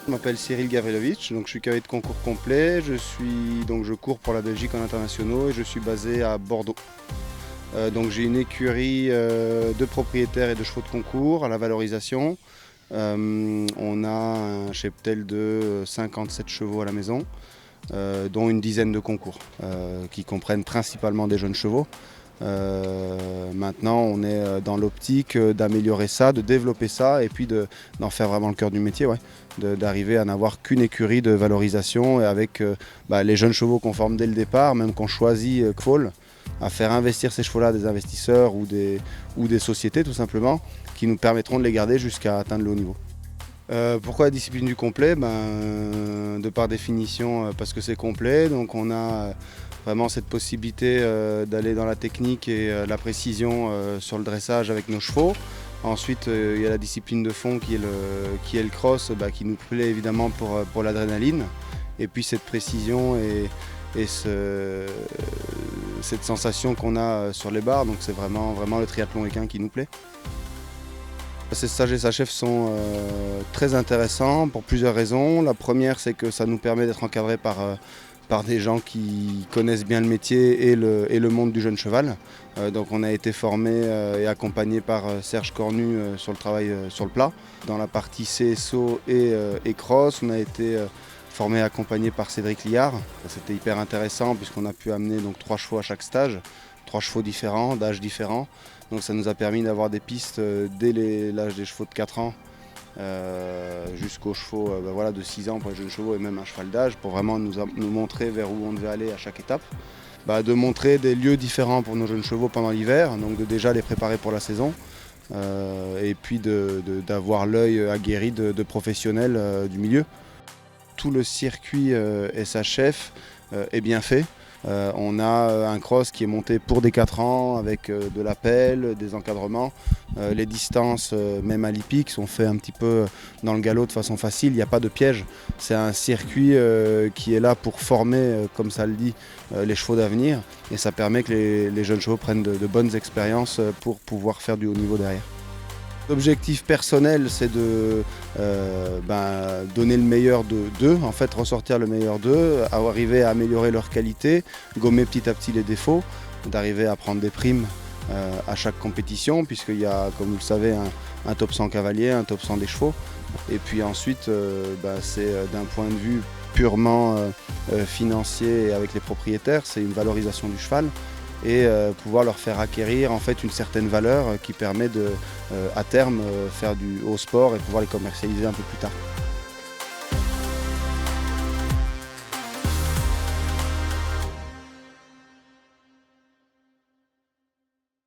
Je m'appelle Cyril Gavrilovic, donc je suis cavalier de concours complet. Je cours pour la Belgique en internationaux et je suis basé à Bordeaux. Donc j'ai une écurie de propriétaires et de chevaux de concours à la valorisation. On a un cheptel de 57 chevaux à la maison, dont une dizaine de concours, qui comprennent principalement des jeunes chevaux. Maintenant, on est dans l'optique d'améliorer ça, de développer ça et puis d'en faire vraiment le cœur du métier, ouais. D'arriver à n'avoir qu'une écurie de valorisation et avec les jeunes chevaux qu'on forme dès le départ, même qu'on choisit Kfol, à faire investir ces chevaux-là des investisseurs ou des sociétés tout simplement, qui nous permettront de les garder jusqu'à atteindre le haut niveau. Pourquoi la discipline du complet? De par définition, parce que c'est complet, donc on a vraiment cette possibilité d'aller dans la technique et la précision sur le dressage avec nos chevaux. Ensuite, il y a la discipline de fond qui est le cross, qui nous plaît évidemment pour l'adrénaline. Et puis cette précision et cette sensation qu'on a sur les barres, donc c'est vraiment le triathlon équin qui nous plaît. Ces stages et SHF sont très intéressants pour plusieurs raisons. La première, c'est que ça nous permet d'être encadrés par des gens qui connaissent bien le métier et le monde du jeune cheval. Donc on a été formé et accompagné par Serge Cornu sur le travail sur le plat. Dans la partie CSO et cross, on a été formé et accompagné par Cédric Liard. C'était hyper intéressant puisqu'on a pu amener donc 3 chevaux à chaque stage, 3 chevaux différents, d'âge différents. Donc ça nous a permis d'avoir des pistes dès l'âge des chevaux de 4 ans jusqu'aux chevaux de 6 ans pour les jeunes chevaux et même un cheval d'âge pour vraiment nous montrer vers où on devait aller à chaque étape. De montrer des lieux différents pour nos jeunes chevaux pendant l'hiver, donc de déjà les préparer pour la saison et puis d'avoir l'œil aguerri de professionnels du milieu. Tout le circuit SHF est bien fait. On a un cross qui est monté pour des 4 ans avec de la pelle, des encadrements. Les distances, même à l'hippique, sont faites un petit peu dans le galop de façon facile, il n'y a pas de piège. C'est un circuit qui est là pour former, comme ça le dit, les chevaux d'avenir. Et ça permet que les jeunes chevaux prennent de bonnes expériences pour pouvoir faire du haut niveau derrière. L'objectif personnel, c'est de donner le meilleur d'eux, en fait ressortir le meilleur d'eux, arriver à améliorer leur qualité, gommer petit à petit les défauts, d'arriver à prendre des primes à chaque compétition, puisqu'il y a, comme vous le savez, un top 100 cavalier, un top 100 des chevaux. Et puis ensuite, c'est d'un point de vue purement financier et avec les propriétaires, c'est une valorisation du cheval. Et pouvoir leur faire acquérir en fait une certaine valeur qui permet de, à terme, faire du haut sport et pouvoir les commercialiser un peu plus tard.